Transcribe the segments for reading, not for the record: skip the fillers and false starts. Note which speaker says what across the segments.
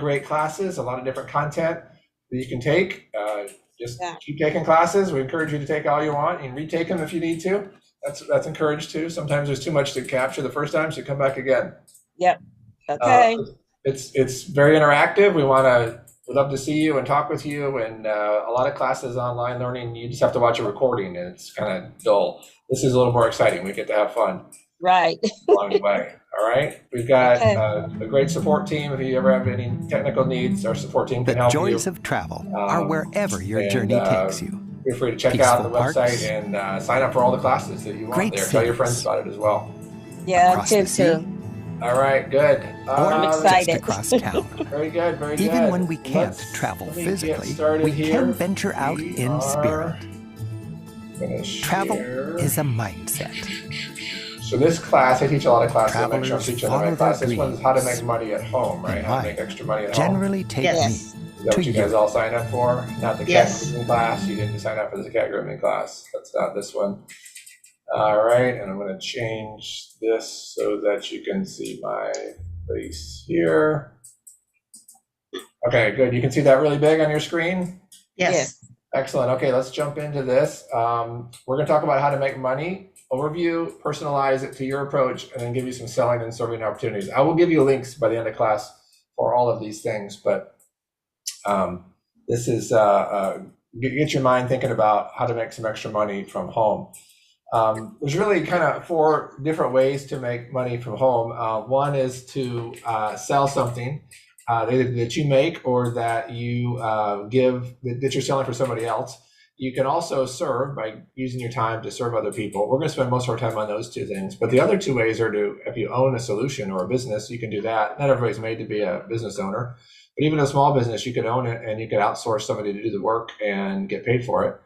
Speaker 1: great classes, a lot of different content that you can take. Just keep taking classes. We encourage you to take all you want. You can retake them if you need to. That's encouraged too. Sometimes there's too much to capture the first time, so come back again.
Speaker 2: Yep. Okay.
Speaker 1: It's very interactive. We'd love to see you and talk with you. And a lot of classes online learning, you just have to watch a recording, and it's kind of dull. This is a little more exciting. We get to have fun.
Speaker 2: Right.
Speaker 1: Along the way. All right. We've got a great support team. If you ever have any technical needs, our support team can help you.
Speaker 3: The joys of travel are wherever your journey takes you.
Speaker 1: Feel free to check out the website and sign up for all the classes that you want there. Tell your friends about it as well.
Speaker 2: Yeah, too.
Speaker 1: All right, good.
Speaker 2: I'm excited.
Speaker 3: Across town.
Speaker 1: Very good, very good.
Speaker 3: Even when we can't travel physically, we can venture out in spirit. Travel is a mindset.
Speaker 1: So this class, I teach a lot of classes. I make sure I'm teaching the right class. This one's how to make money at home, right? How to make extra money at home.
Speaker 3: Generally take me.
Speaker 1: Is that what you guys all signed up for? Not the cat grooming class. You didn't sign up for the cat grooming class. That's not this one. All right, and I'm going to change this so that you can see my face here. Okay, good. You can see that really big on your screen?
Speaker 2: Yes.
Speaker 1: Excellent. Okay, let's jump into this. We're going to talk about how to make money. Overview, personalize it to your approach, and then give you some selling and serving opportunities. I will give you links by the end of class for all of these things, but this is get your mind thinking about how to make some extra money from home. There's really kind of 4 different ways to make money from home. One is to sell something that you make or that you that you're selling for somebody else. You can also serve by using your time to serve other people. We're going to spend most of our time on those 2 things. But the other 2 ways are if you own a solution or a business, you can do that. Not everybody's made to be a business owner, but even a small business, you could own it and you could outsource somebody to do the work and get paid for it.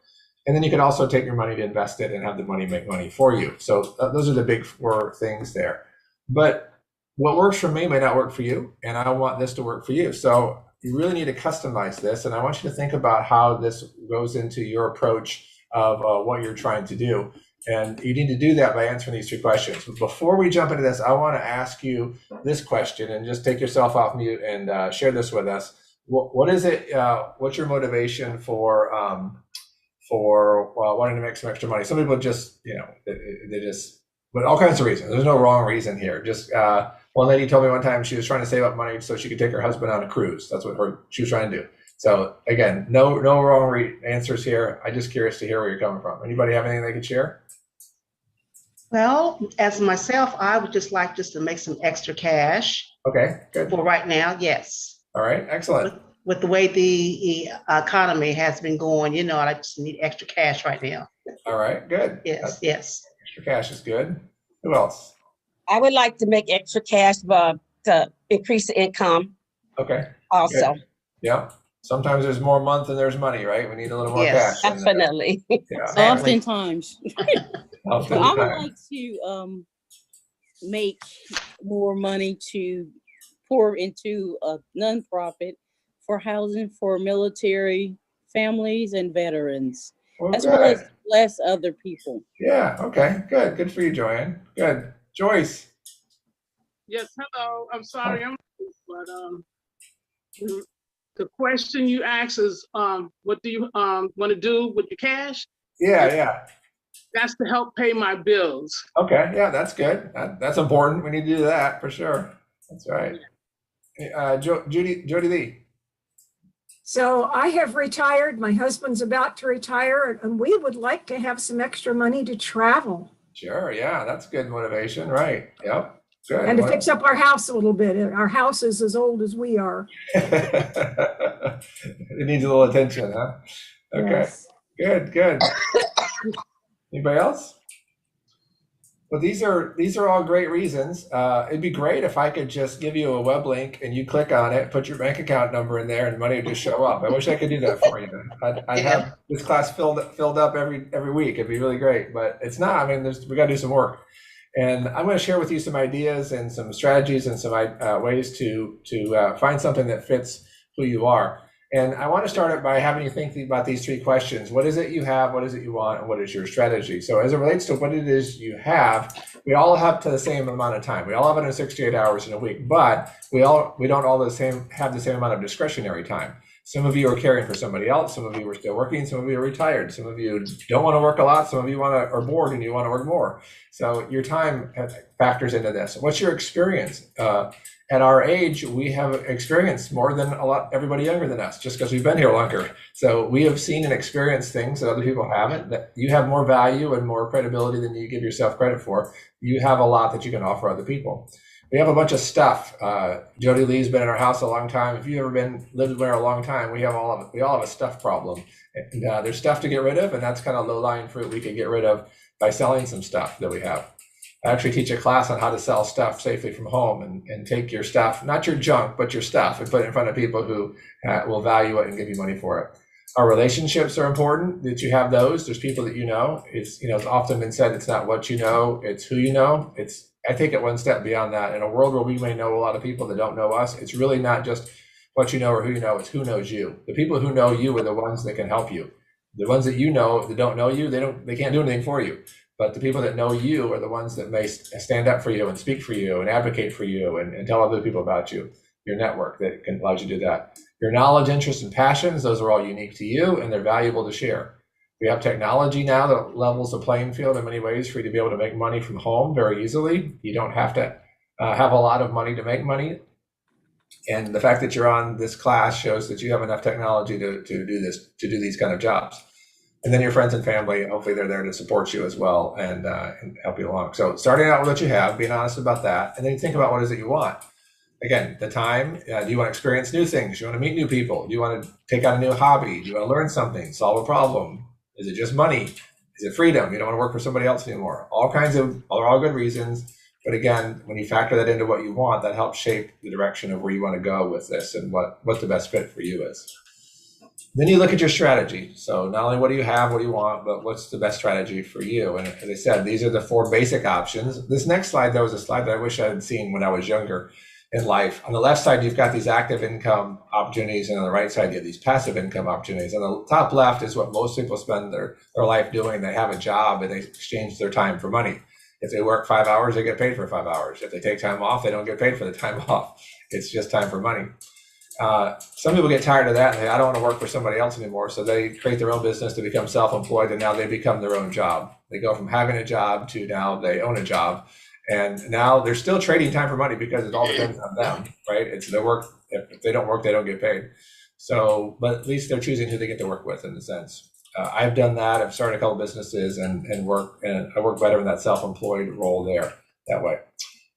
Speaker 1: And then you can also take your money to invest it and have the money make money for you. So those are the big 4 things there. But what works for me may not work for you, and I want this to work for you. So you really need to customize this, and I want you to think about how this goes into your approach of what you're trying to do. And you need to do that by answering these 3 questions. Before we jump into this, I want to ask you this question, and just take yourself off mute and share this with us. What is it? What's your motivation for wanting to make some extra money? Some people just, they just, but all kinds of reasons. There's no wrong reason here. Just one lady told me one time she was trying to save up money so she could take her husband on a cruise. That's what she was trying to do. So again, no wrong answers here. I'm just curious to hear where you're coming from. Anybody have anything they could share?
Speaker 4: Well, as myself, I would just like to make some extra cash.
Speaker 1: Okay, good.
Speaker 4: For right now, yes.
Speaker 1: All right, excellent.
Speaker 4: With the way the economy has been going, I just need extra cash right now.
Speaker 1: All right, good.
Speaker 4: Yes.
Speaker 1: Extra cash is good. Who else?
Speaker 2: I would like to make extra cash to increase the income.
Speaker 1: Okay.
Speaker 2: Also.
Speaker 1: Good. Yeah. Sometimes there's more month than there's money, right? We need a little more cash.
Speaker 2: Definitely.
Speaker 5: Oftentimes. I would like to make more money to pour into a nonprofit for housing for military families and veterans, as well as bless other people.
Speaker 1: Yeah, okay, good. Good for you, Joanne. Good. Joyce.
Speaker 6: Yes, hello. I'm sorry, but the question you asked is, what do you want to do with your cash?
Speaker 1: Yeah.
Speaker 6: That's to help pay my bills.
Speaker 1: Okay, yeah, that's good. That's important. We need to do that for sure. That's right. Jody Lee.
Speaker 7: So I have retired. My husband's about to retire, and we would like to have some extra money to travel.
Speaker 1: Sure, yeah, that's good motivation, right? Yep. Good.
Speaker 7: And to fix up our house a little bit. Our house is as old as we are.
Speaker 1: It needs a little attention, huh? Okay. Yes. Good. Anybody else? Well, these are all great reasons. It'd be great if I could just give you a web link and you click on it, put your bank account number in there, and money would just show up. I wish I could do that for you. I'd have this class filled up every week. It'd be really great, but it's not. I mean, we got to do some work. And I'm going to share with you some ideas and some strategies and some ways to find something that fits who you are. And I want to start it by having you think about these 3 questions. What is it you have? What is it you want? And what is your strategy? So as it relates to what it is you have, we all have to the same amount of time. We all have it in 68 hours in a week, but we don't all have the same amount of discretionary time. Some of you are caring for somebody else. Some of you are still working. Some of you are retired. Some of you don't want to work a lot. Some of you are bored and you want to work more. So your time factors into this. What's your experience? At our age, we have experienced more than everybody younger than us, just because we've been here longer. So we have seen and experienced things that other people haven't. That you have more value and more credibility than you give yourself credit for. You have a lot that you can offer other people. We have a bunch of stuff. Jody Lee's been in our house a long time. If you've ever lived there a long time, we all have a stuff problem. And there's stuff to get rid of, and that's kind of low-lying fruit we can get rid of by selling some stuff that we have. I actually teach a class on how to sell stuff safely from home and take your stuff, not your junk, but your stuff, and put it in front of people who will value it and give you money for it. Our relationships are important, that you have those. There's people that you know. It's often been said, it's not what you know, it's who you know. I take it one step beyond that. In a world where we may know a lot of people that don't know us, it's really not just what you know or who you know, it's who knows you. The people who know you are the ones that can help you. The ones that you know that don't know you, they can't do anything for you. But the people that know you are the ones that may stand up for you and speak for you and advocate for you and tell other people about you. Your network that allows you to do that. Your knowledge, interests, and passions, those are all unique to you and they're valuable to share. We have technology now that levels the playing field in many ways for you to be able to make money from home very easily. You don't have to have a lot of money to make money. And the fact that you're on this class shows that you have enough technology to do these kind of jobs. And then your friends and family, hopefully they're there to support you as well and help you along. So starting out with what you have, being honest about that, and then think about what is it you want. Again, the time, do you want to experience new things? Do you want to meet new people? Do you want to take on a new hobby? Do you want to learn something, solve a problem? Is it just money? Is it freedom? You don't want to work for somebody else anymore. All good reasons. But again, when you factor that into what you want, that helps shape the direction of where you want to go with this and what the best fit for you is. Then you look at your strategy. So not only what do you have, what do you want, but what's the best strategy for you? And as I said, these are the 4 basic options. This next slide, there was a slide that I wish I had seen when I was younger in life. On the left side, you've got these active income opportunities, and on the right side, you have these passive income opportunities. On the top left is what most people spend their life doing. They have a job and they exchange their time for money. If they work 5 hours, they get paid for 5 hours. If they take time off, they don't get paid for the time off. It's just time for money. Some people get tired of that and say, I don't want to work for somebody else anymore. So they create their own business to become self-employed, and now they become their own job. They go from having a job to now they own a job. And now they're still trading time for money because it all depends on them, right? It's their work. If they don't work, they don't get paid. So, but at least they're choosing who they get to work with in a sense. I've done that. I've started a couple businesses and I work better in that self-employed role there that way.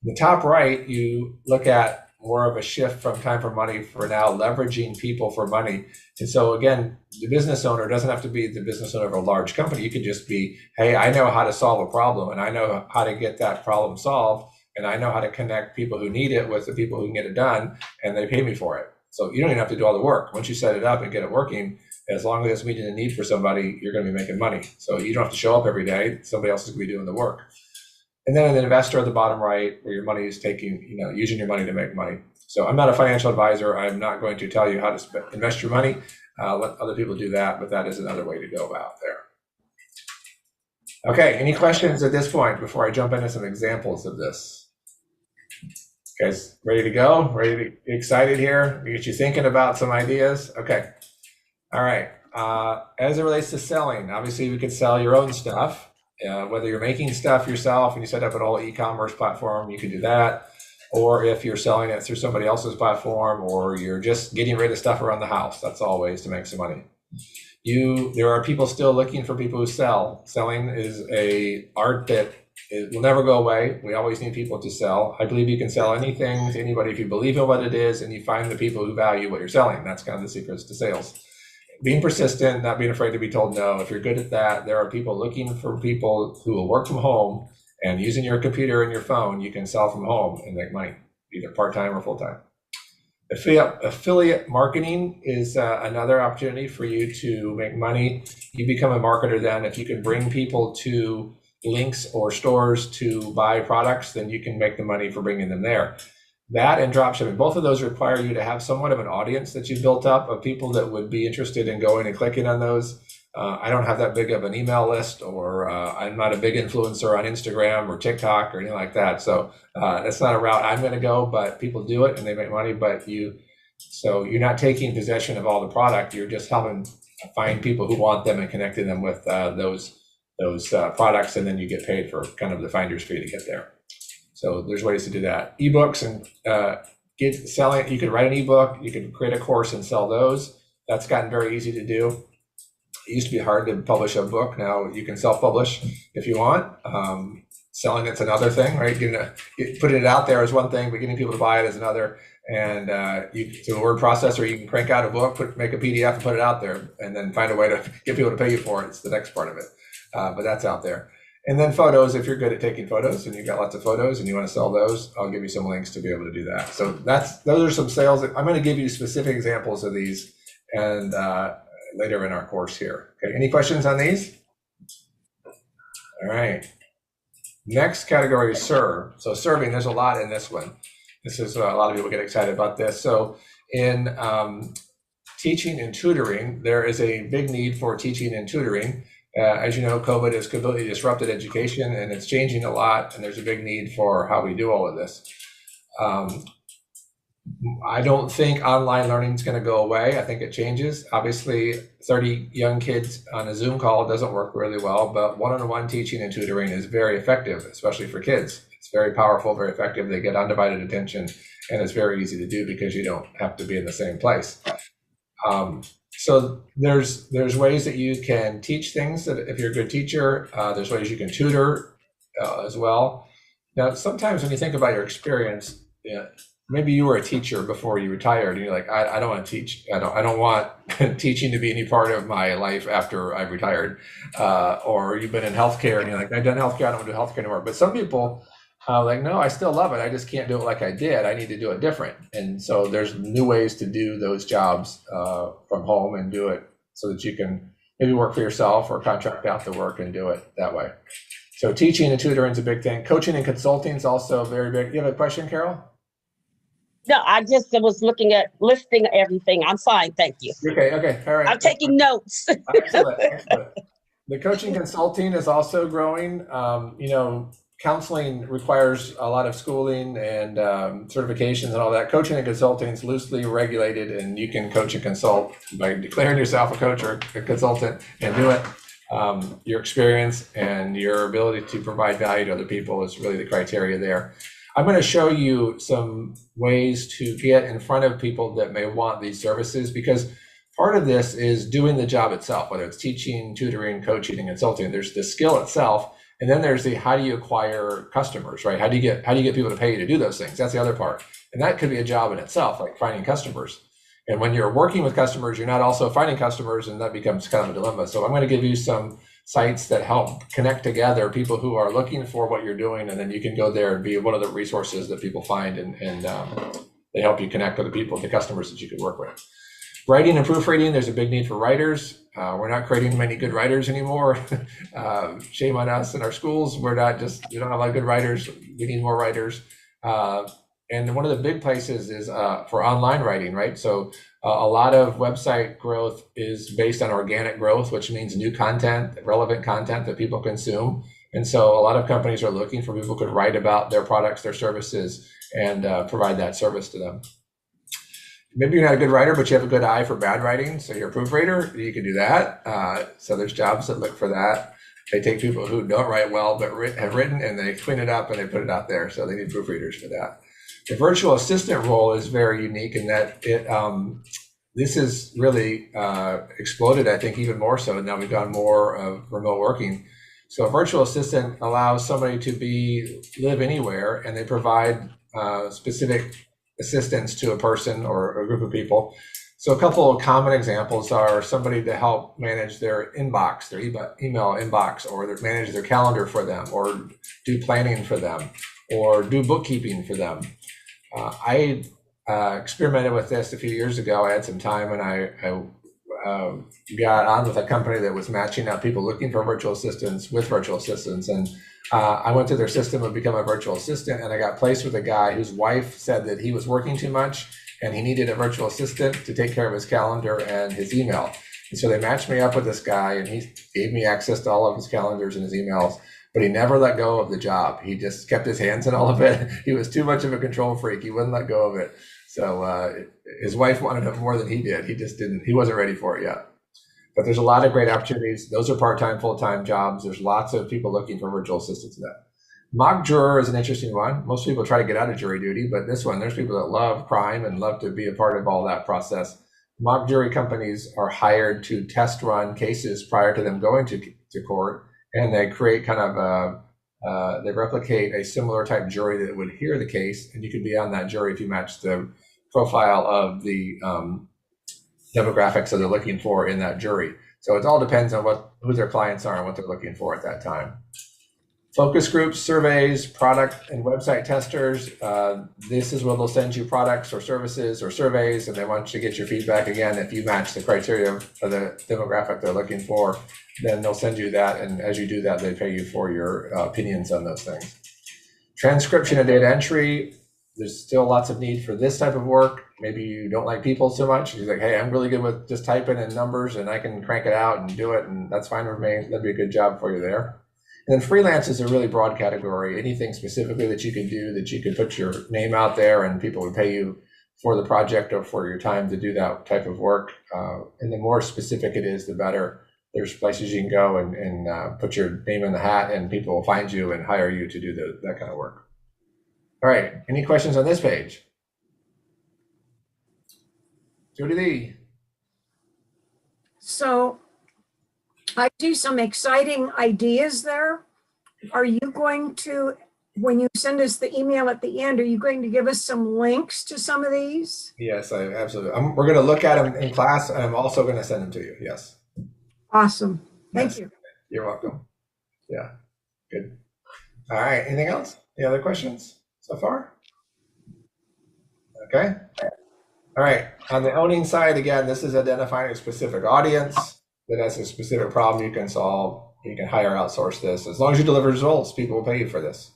Speaker 1: In the top right, you look at more of a shift from time for money for now leveraging people for money. And so again, the business owner doesn't have to be the business owner of a large company. You could just be, hey, I know how to solve a problem and I know how to get that problem solved. And I know how to connect people who need it with the people who can get it done, and they pay me for it. So you don't even have to do all the work. Once you set it up and get it working, as long as it's meeting a need for somebody, you're going to be making money. So you don't have to show up every day. Somebody else is going to be doing the work. And then an investor at the bottom right, where your money is using your money to make money. So I'm not a financial advisor. I'm not going to tell you how to invest your money. Let other people do that, but that is another way to go out there. Okay, any questions at this point before I jump into some examples of this? You guys ready to go? Ready to get excited here? Get you thinking about some ideas? Okay. All right. As it relates to selling, obviously we could sell your own stuff. Whether you're making stuff yourself and you set up an whole e-commerce platform, you can do that. Or if you're selling it through somebody else's platform, or you're just getting rid of stuff around the house, that's all ways to make some money. There are people still looking for people who sell. Selling is an art that will never go away. We always need people to sell. I believe you can sell anything to anybody if you believe in what it is and you find the people who value what you're selling. That's kind of the secrets to sales. Being persistent, not being afraid to be told no. If you're good at that, there are people looking for people who will work from home, and using your computer and your phone, you can sell from home and make money, either part-time or full-time. Affiliate marketing is another opportunity for you to make money. You become a marketer then. If you can bring people to links or stores to buy products, then you can make the money for bringing them there. That and dropshipping, both of those require you to have somewhat of an audience that you've built up of people that would be interested in going and clicking on those. I don't have that big of an email list, or I'm not a big influencer on Instagram or TikTok or anything like that. So that's not a route I'm going to go, but people do it and they make money. So you're not taking possession of all the product. You're just helping find people who want them and connecting them with those products, and then you get paid for kind of the finder's fee to get there. So there's ways to do that. Ebooks and selling. You could write an ebook. You could create a course and sell those. That's gotten very easy to do. It used to be hard to publish a book. Now you can self-publish if you want. Selling it's another thing, right? Putting it out there is one thing, but getting people to buy it is another. And through a word processor, you can crank out a book, make a PDF and put it out there, and then find a way to get people to pay you for it. It's the next part of it. But that's out there. And then photos, if you're good at taking photos and you've got lots of photos and you want to sell those, I'll give you some links to be able to do that. So those are some sales. I'm going to give you specific examples of these and later in our course here. Okay, any questions on these? All right. Next category is serve. So serving, there's a lot in this one. This is a lot of people get excited about this. So in teaching and tutoring, there is a big need for teaching and tutoring. As you know, COVID has completely disrupted education and it's changing a lot, and there's a big need for how we do all of this. I don't think online learning is going to go away. I think it changes. Obviously, 30 young kids on a Zoom call doesn't work really well, but one-on-one teaching and tutoring is very effective, especially for kids. It's very powerful, very effective. They get undivided attention, and it's very easy to do because you don't have to be in the same place. So there's ways that you can teach things that if you're a good teacher, there's ways you can tutor as well. Now, sometimes when you think about your experience, maybe you were a teacher before you retired and you're like, I don't want to teach. I don't want teaching to be any part of my life after I've retired. Or you've been in healthcare and you're like, I've done healthcare, I don't want to do healthcare anymore. But some people like, no, I still love it. I just can't do it like I did. I need to do it different. And so there's new ways to do those jobs from home and do it so that you can maybe work for yourself or contract out the work and do it that way. So teaching and tutoring is a big thing. Coaching and consulting is also very big. You have a question, Carol?
Speaker 2: No, I just was looking at listing everything. I'm fine, thank you.
Speaker 1: Okay, all right.
Speaker 2: I'm taking notes.
Speaker 1: Excellent. The coaching consulting is also growing. Counseling requires a lot of schooling and certifications and all that. Coaching and consulting is loosely regulated, and you can coach and consult by declaring yourself a coach or a consultant and do it. Your experience and your ability to provide value to other people is really the criteria there. I'm going to show you some ways to get in front of people that may want these services, because part of this is doing the job itself, whether it's teaching, tutoring, coaching, and consulting. There's the skill itself. And then there's the how do you acquire customers, right? How do you get people to pay you to do those things? That's the other part. And that could be a job in itself, like finding customers. And when you're working with customers, you're not also finding customers, and that becomes kind of a dilemma. So I'm going to give you some sites that help connect together people who are looking for what you're doing, and then you can go there and be one of the resources that people find, and they help you connect with the people, the customers that you could work with. Writing and proofreading, there's a big need for writers. We're not creating many good writers anymore. Shame on us in our schools. We don't have a lot of good writers. We need more writers. And one of the big places is for online writing, right? So a lot of website growth is based on organic growth, which means new content, relevant content that people consume. And so a lot of companies are looking for people who could write about their products, their services, and provide that service to them. Maybe you're not a good writer, but you have a good eye for bad writing. So you're a proofreader, you can do that. So there's jobs that look for that. They take people who don't write well, but have written, and they clean it up and they put it out there. So they need proofreaders for that. The virtual assistant role is very unique in that this has really exploded, I think, even more so. Now we've gone more of remote working. So a virtual assistant allows somebody to live anywhere, and they provide specific assistance to a person or a group of people. So a couple of common examples are somebody to help manage their inbox, their email inbox, or manage their calendar for them, or do planning for them, or do bookkeeping for them. I experimented with this a few years ago. I had some time, and got on with a company that was matching up people looking for virtual assistants with virtual assistants. And I went through their system and become a virtual assistant, and I got placed with a guy whose wife said that he was working too much and he needed a virtual assistant to take care of his calendar and his email. And so they matched me up with this guy, and he gave me access to all of his calendars and his emails, but he never let go of the job. He just kept his hands in all of it. He was too much of a control freak. He wouldn't let go of it. So his wife wanted it more than he did. He wasn't ready for it yet. But there's a lot of great opportunities. Those are part-time, full-time jobs. There's lots of people looking for virtual assistants in that. Mock juror is an interesting one. Most people try to get out of jury duty, but this one, there's people that love crime and love to be a part of all that process. Mock jury companies are hired to test run cases prior to them going to court, and they create kind of they replicate a similar type jury that would hear the case, and you could be on that jury if you match the profile of the demographics that they're looking for in that jury. So it all depends on who their clients are and what they're looking for at that time. Focus groups, surveys, product and website testers. This is where they'll send you products or services or surveys, and they want you to get your feedback again. If you match the criteria of the demographic they're looking for, then they'll send you that. And as you do that, they pay you for your opinions on those things. Transcription and data entry. There's still lots of need for this type of work. Maybe you don't like people so much. You're like, hey, I'm really good with just typing in numbers and I can crank it out and do it, and that's fine with me. That'd be a good job for you there. And then freelance is a really broad category. Anything specifically that you can do, that you can put your name out there and people would pay you for the project or for your time to do that type of work. And the more specific it is, the better. There's places you can go and put your name in the hat, and people will find you and hire you to do that kind of work. All right, any questions on this page? Judy Lee.
Speaker 7: So I see some exciting ideas there. Are you going to, when you send us the email at the end, are you going to give us some links to some of these?
Speaker 1: Yes, I absolutely. We're going to look at them in class, and I'm also going to send them to you. Yes.
Speaker 7: Awesome. Thank
Speaker 1: Yes.
Speaker 7: you.
Speaker 1: You're welcome. Yeah, good. All right, anything else? Any other questions so far? Okay. All right, on the owning side, again, this is identifying a specific audience that has a specific problem you can solve. You can hire, outsource this. As long as you deliver results, people will pay you for this.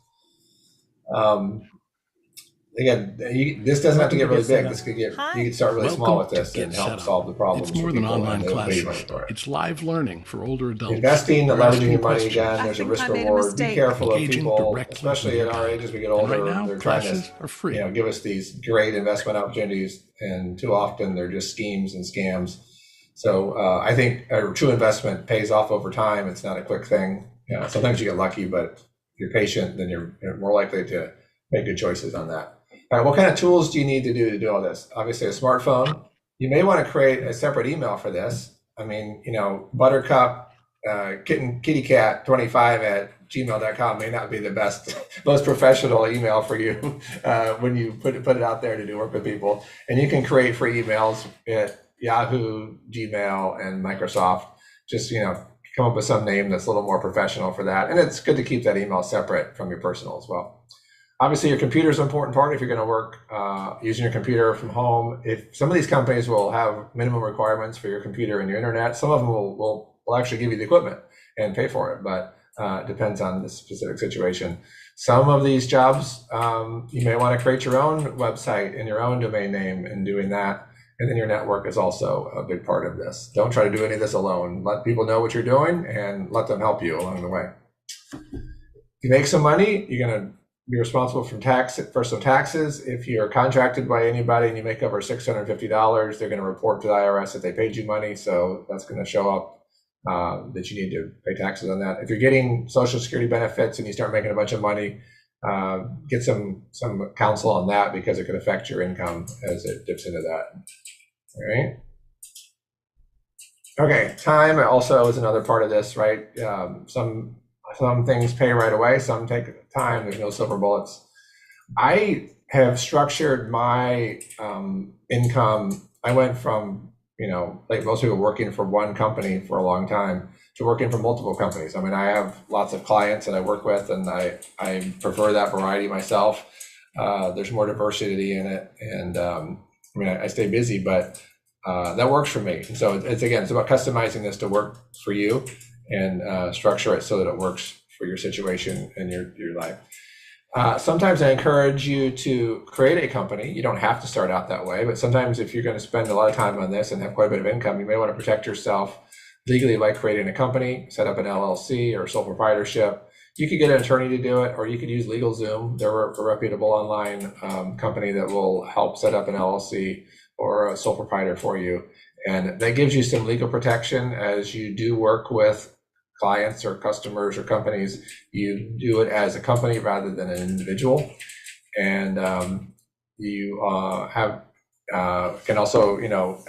Speaker 1: Again, this doesn't have to get really big. This could get, you can start really small with this and help solve the problems.
Speaker 8: It's more than online classes.
Speaker 1: For it.
Speaker 8: It's live learning for older adults.
Speaker 1: Investing,
Speaker 8: They're
Speaker 1: leveraging
Speaker 8: asking
Speaker 1: your money
Speaker 8: questions.
Speaker 1: again, there's a risk reward. Be careful of
Speaker 8: Engaging
Speaker 1: people,
Speaker 8: directly
Speaker 1: especially
Speaker 8: with
Speaker 1: at
Speaker 8: the
Speaker 1: our
Speaker 8: guide.
Speaker 1: age as we get
Speaker 8: And
Speaker 1: older.
Speaker 8: right now,
Speaker 1: They're trying
Speaker 8: classes
Speaker 1: to
Speaker 8: are free.
Speaker 1: give us these great investment opportunities, and too often they're just schemes and scams. So I think a true investment pays off over time. It's not a quick thing. Sometimes you get lucky, but if you're patient, then you're more likely to make good choices on that. All right, what kind of tools do you need to do all this? Obviously a smartphone. You may want to create a separate email for this. I mean, Buttercup, kittycat25@gmail.com may not be the best, most professional email for you when you put it out there to do work with people. And you can create free emails at Yahoo, Gmail, and Microsoft. Just, come up with some name that's a little more professional for that. And it's good to keep that email separate from your personal as well. Obviously, your computer is an important part if you're going to work using your computer from home. If some of these companies will have minimum requirements for your computer and your internet, some of them will actually give you the equipment and pay for it, but it depends on the specific situation. Some of these jobs, you may want to create your own website and your own domain name and doing that. And then your network is also a big part of this. Don't try to do any of this alone. Let people know what you're doing and let them help you along the way. If you make some money, you're going to be responsible for some taxes. If you're contracted by anybody and you make over $650, they're going to report to the IRS that they paid you money. So that's going to show up that you need to pay taxes on that. If you're getting Social Security benefits and you start making a bunch of money, get some counsel on that, because it could affect your income as it dips into that. All right. Okay, time also is another part of this, right? Some things pay right away, some take time. There's no silver bullets. I have structured my income. I went from, like most people, working for one company for a long time to working for multiple companies. I mean, I have lots of clients that I work with, and I prefer that variety myself. There's more diversity in it, and I stay busy, but that works for me. And so it's about customizing this to work for you and structure it so that it works for your situation and your life. Sometimes I encourage you to create a company. You don't have to start out that way, but sometimes if you're going to spend a lot of time on this and have quite a bit of income, you may want to protect yourself legally by creating a company, set up an LLC or sole proprietorship. You could get an attorney to do it, or you could use LegalZoom. They're a reputable online company that will help set up an LLC or a sole proprietor for you. And that gives you some legal protection as you do work with clients or customers or companies. You do it as a company rather than an individual. And you can also,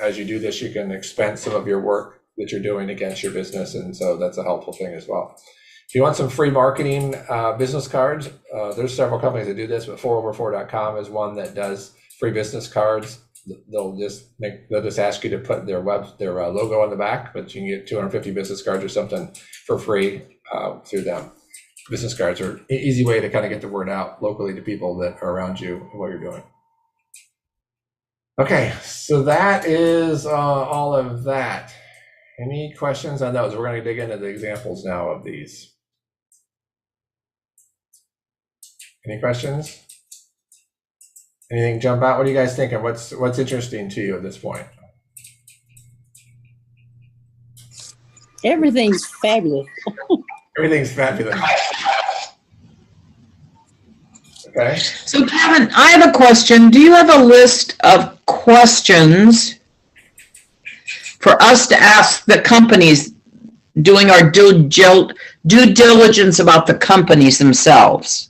Speaker 1: as you do this, you can expense some of your work that you're doing against your business. And so that's a helpful thing as well. If you want some free marketing business cards, there's several companies that do this, but 4over4.com is one that does free business cards. They'll just ask you to put their logo on the back, but you can get 250 business cards or something for free through them. Business cards are an easy way to kind of get the word out locally to people that are around you and what you're doing. Okay, so that is all of that. Any questions on those? We're going to dig into the examples now of these. Any questions? Anything jump out? What are you guys thinking? What's interesting to you at this point?
Speaker 5: Everything's fabulous.
Speaker 1: Everything's fabulous. Okay.
Speaker 9: So Kevin, I have a question. Do you have a list of questions for us to ask the companies doing our due diligence about the companies themselves?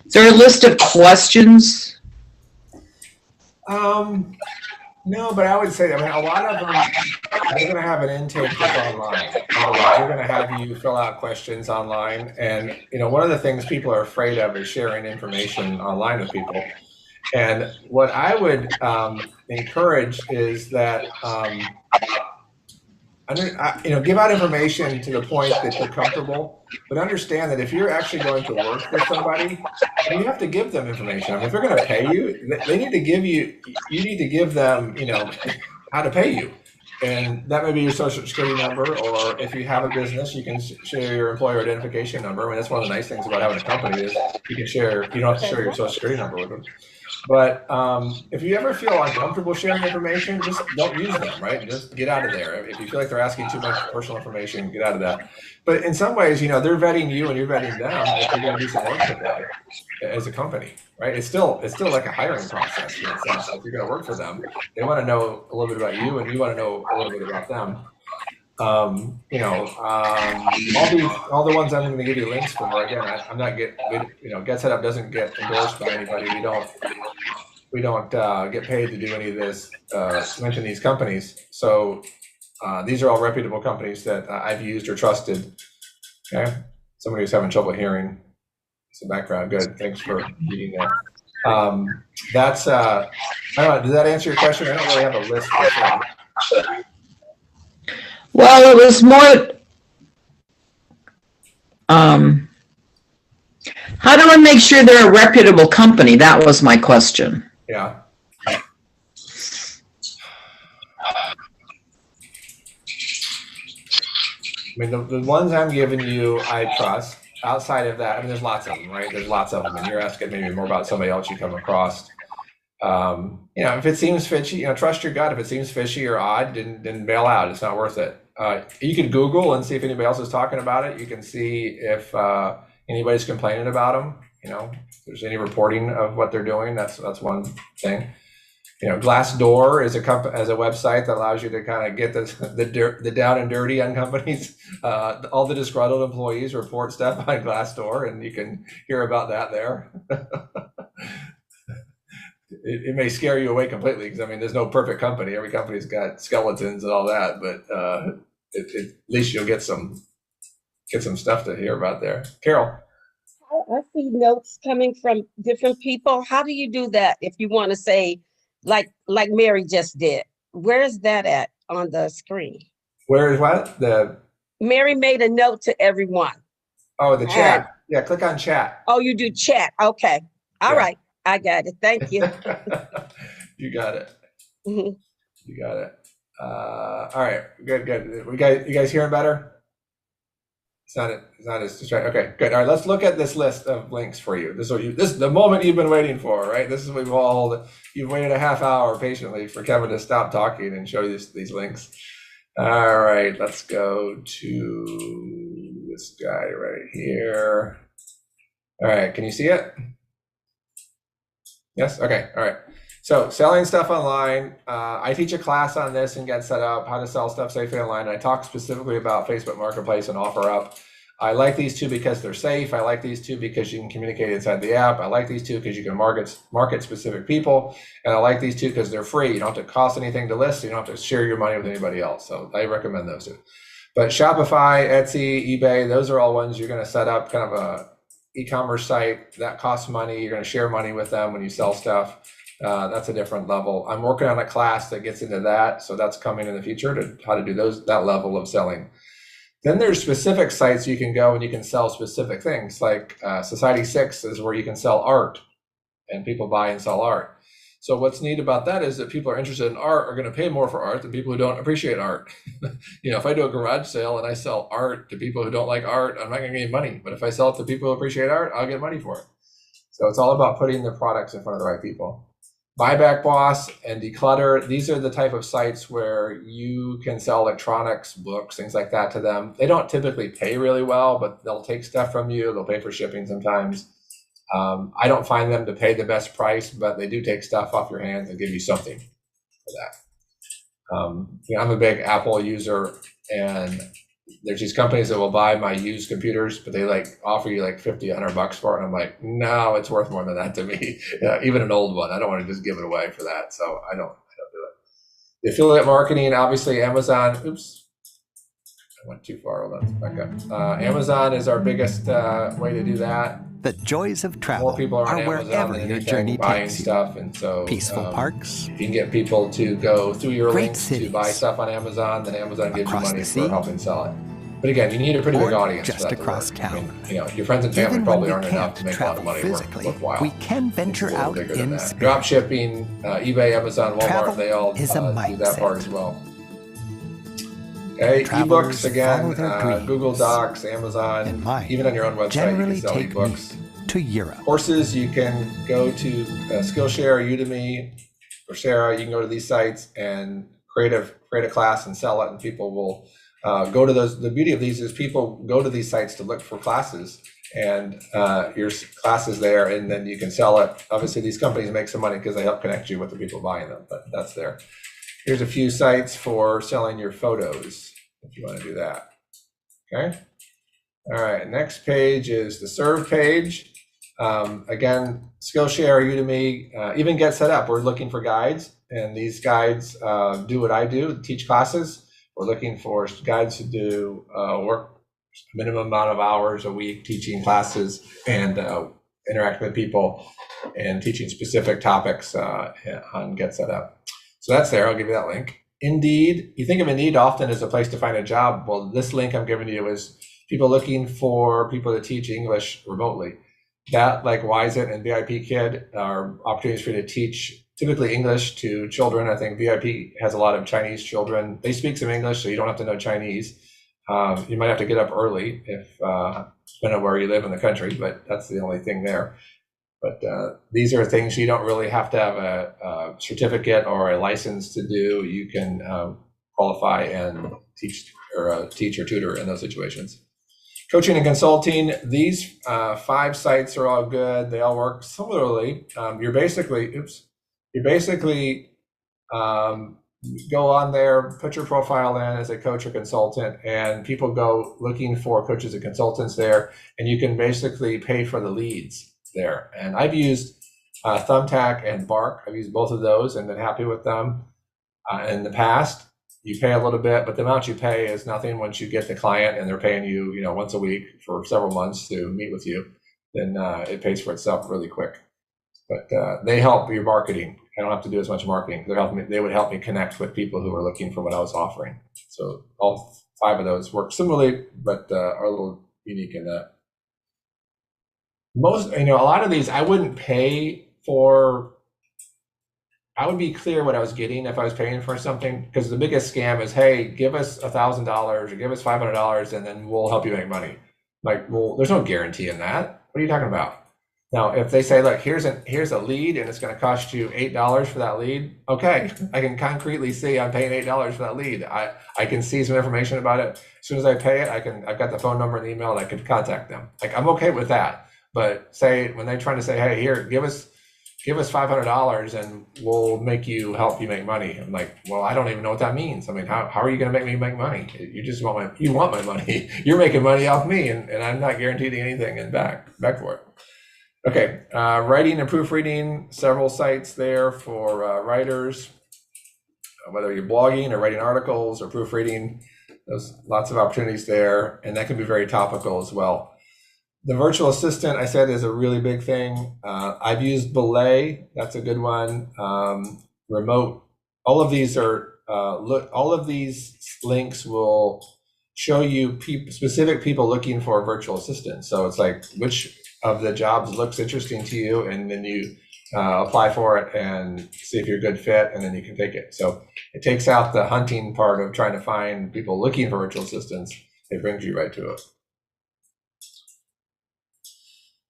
Speaker 9: Is there a list of questions?
Speaker 1: No, but I would say, a lot of them, they're going to have an intake that's online. Otherwise, they're going to have you fill out questions online. And, one of the things people are afraid of is sharing information online with people. And what I would encourage is that, give out information to the point that you're comfortable, but understand that if you're actually going to work with somebody, you have to give them information. If they're going to pay you, they need to give you need to give them, how to pay you. And that may be your social security number, or if you have a business, you can share your employer identification number. That's one of the nice things about having a company is you don't have to share your social security number with them. But if you ever feel uncomfortable sharing information, just don't use them, right? Just get out of there. If you feel like they're asking too much personal information, get out of that. But in some ways, they're vetting you and you're vetting them if you're going to do some work for them as a company, right? It's still like a hiring process in a sense. If you're going to work for them, they want to know a little bit about you and you want to know a little bit about them. All the ones I'm going to give you links for, again, I'm not Get Set Up doesn't get endorsed by anybody. We don't get paid to do any of this, mention these companies. So these are all reputable companies that I've used or trusted. Okay, somebody who's having trouble hearing some background. Good, thanks for reading that. That's I don't know. Does that answer your question? I don't really have a list for sure.
Speaker 9: Well, it was more, how do I make sure they're a reputable company? That was my question.
Speaker 1: Yeah. The ones I'm giving you, I trust. Outside of that, there's lots of them, right? There's lots of them, and you're asking maybe more about somebody else you come across. If it seems fishy, trust your gut. If it seems fishy or odd, then bail out. It's not worth it. You can Google and see if anybody else is talking about it. You can see if anybody's complaining about them. If there's any reporting of what they're doing. That's one thing. Glassdoor is a website that allows you to kind of get the down and dirty on companies. All the disgruntled employees report stuff on Glassdoor, and you can hear about that there. It may scare you away completely because there's no perfect company. Every company's got skeletons and all that, but at least you'll get some stuff to hear about there. Carol.
Speaker 2: I see notes coming from different people. How do you do that if you want to say, like Mary just did? Where is that at on the screen?
Speaker 1: Where is what?
Speaker 2: Mary made a note to everyone.
Speaker 1: Oh, the chat. Yeah, click on chat.
Speaker 2: Oh, you do chat. Okay. All right. I got it. Thank you.
Speaker 1: You got it.
Speaker 2: Mm-hmm.
Speaker 1: You got it. All right, good. You guys hearing better? It's not as distracting. Okay, good. All right, let's look at this list of links for you. This is the moment you've been waiting for, right? This is what you've waited a half hour patiently for Kevin to stop talking and show you these links. All right, let's go to this guy right here. All right, can you see it? Yes, okay, all right. So selling stuff online, I teach a class on this and Get Set Up, how to sell stuff safely online. I talk specifically about Facebook Marketplace and OfferUp. I like these two because they're safe. I like these two because you can communicate inside the app. I like these two because you can market specific people. And I like these two because they're free. You don't have to cost anything to list. So you don't have to share your money with anybody else. So I recommend those two. But Shopify, Etsy, eBay, those are all ones you're going to set up kind of a e-commerce site that costs money. You're going to share money with them when you sell stuff. That's a different level. I'm working on a class that gets into that. So that's coming in the future to how to do that level of selling. Then there's specific sites you can go and you can sell specific things. Like Society 6 is where you can sell art and people buy and sell art. So what's neat about that is that people are interested in art are going to pay more for art than people who don't appreciate art. If I do a garage sale and I sell art to people who don't like art, I'm not going to get any money. But if I sell it to people who appreciate art, I'll get money for it. So it's all about putting the products in front of the right people. Buyback Boss and Declutter, these are the type of sites where you can sell electronics, books, things like that to them. They don't typically pay really well, but they'll take stuff from you. They'll pay for shipping sometimes. I don't find them to pay the best price, but they do take stuff off your hands and give you something for that. I'm a big Apple user, and there's these companies that will buy my used computers, but they offer you $50, $100 for it. And I'm like, no, it's worth more than that to me. Even an old one, I don't want to just give it away for that. So I don't do it. The affiliate marketing, obviously Amazon. Oops, I went too far. Hold on, back up. Amazon is our biggest way to do that.
Speaker 3: The joys of travel
Speaker 1: More people are on
Speaker 3: are
Speaker 1: Amazon
Speaker 3: wherever
Speaker 1: than
Speaker 3: your
Speaker 1: anything,
Speaker 3: journey
Speaker 1: buying
Speaker 3: takes you.
Speaker 1: stuff, and so
Speaker 3: Peaceful parks,
Speaker 1: you can get people to go through your
Speaker 3: Great
Speaker 1: links
Speaker 3: cities.
Speaker 1: to buy stuff on Amazon. Then Amazon gives you
Speaker 3: Across
Speaker 1: money
Speaker 3: the
Speaker 1: for
Speaker 3: sea.
Speaker 1: helping sell it. But again, you need a pretty
Speaker 3: Or
Speaker 1: big audience
Speaker 3: just
Speaker 1: for that to
Speaker 3: across
Speaker 1: work.
Speaker 3: town.
Speaker 1: Your friends and family
Speaker 3: Even
Speaker 1: probably
Speaker 3: when we
Speaker 1: aren't enough to
Speaker 3: can't
Speaker 1: make a lot of
Speaker 3: travel
Speaker 1: money
Speaker 3: physically,
Speaker 1: worthwhile.
Speaker 3: we can
Speaker 1: It's
Speaker 3: venture
Speaker 1: a little
Speaker 3: out
Speaker 1: bigger than
Speaker 3: in
Speaker 1: that.
Speaker 3: space.
Speaker 1: Drop shipping, eBay, Amazon, Walmart,
Speaker 3: Travel
Speaker 1: they all
Speaker 3: is a
Speaker 1: do that part
Speaker 3: mindset.
Speaker 1: as well. Okay,
Speaker 3: Travelers
Speaker 1: ebooks again,
Speaker 3: follow their dreams.
Speaker 1: Google Docs, Amazon,
Speaker 3: And mine
Speaker 1: even on your own website, you
Speaker 3: generally
Speaker 1: can sell
Speaker 3: take
Speaker 1: ebooks.
Speaker 3: me to Europe.
Speaker 1: Courses, you can go to Skillshare, Udemy, Coursera. You can go to these sites and create a class and sell it, and people will go to those. The beauty of these is people go to these sites to look for classes, and your class is there, and then you can sell it. Obviously, these companies make some money because they help connect you with the people buying them, but that's there. Here's a few sites for selling your photos if you want to do that. Okay. All right. Next page is the serve page. Again, Skillshare, Udemy, even Get Set Up. We're looking for guides, and these guides do what I do, teach classes. We're looking for guides to do work minimum amount of hours a week teaching classes and interacting with people and teaching specific topics on Get Set Up. So that's there. I'll give you that link. Indeed, you think of Indeed often as a place to find a job. Well, this link I'm giving you is people looking for people to teach English remotely. That, like Wisit and VIP Kid, are opportunities for you to teach typically English to children. I think VIP has a lot of Chinese children. They speak some English, so you don't have to know Chinese. You might have to get up early if depending on where you live in the country, but that's the only thing there. But these are things you don't really have to have a certificate or a license to do. You can qualify and teach or tutor in those situations. Coaching and consulting, these 5 sites are all good. They all work similarly. You basically go on there, put your profile in as a coach or consultant, and people go looking for coaches and consultants there, and you can basically pay for the leads there. And I've used Thumbtack and Bark. I've used both of those and been happy with them. In the past, you pay a little bit, but the amount you pay is nothing once you get the client and they're paying you, once a week for several months to meet with you. Then it pays for itself really quick. But they help your marketing. I don't have to do as much marketing. They would help me connect with people who are looking for what I was offering. So all 5 of those work similarly, but are a little unique in that. A lot of these I wouldn't pay for I would be clear what I was getting if I was paying for something, because the biggest scam is, hey, give us $1,000 or give us $500 and then we'll help you make money. Like, well, there's no guarantee in that. What are you talking about? Now, if they say, look, here's a lead and it's going to cost you $8 for that lead, okay, I can concretely see I'm paying $8 for that lead. I can see some information about it. As soon as I pay it, I've got the phone number and the email and I can contact them. Like, I'm okay with that. But say when they're trying to say, hey, here, give us $500 and we'll help you make money. I'm like, well, I don't even know what that means. I mean, how are you going to make me make money? You just want my money. You're making money off me, and I'm not guaranteed anything in back for it. Okay, writing and proofreading, several sites there for writers, whether you're blogging or writing articles or proofreading. There's lots of opportunities there, and that can be very topical as well. The virtual assistant, I said, is a really big thing. I've used Belay. That's a good one. Remote. All of these are all of these links will show you specific people looking for a virtual assistant. So it's like, which of the jobs looks interesting to you, and then you apply for it and see if you're a good fit, and then you can take it. So it takes out the hunting part of trying to find people looking for virtual assistants. It brings you right to it.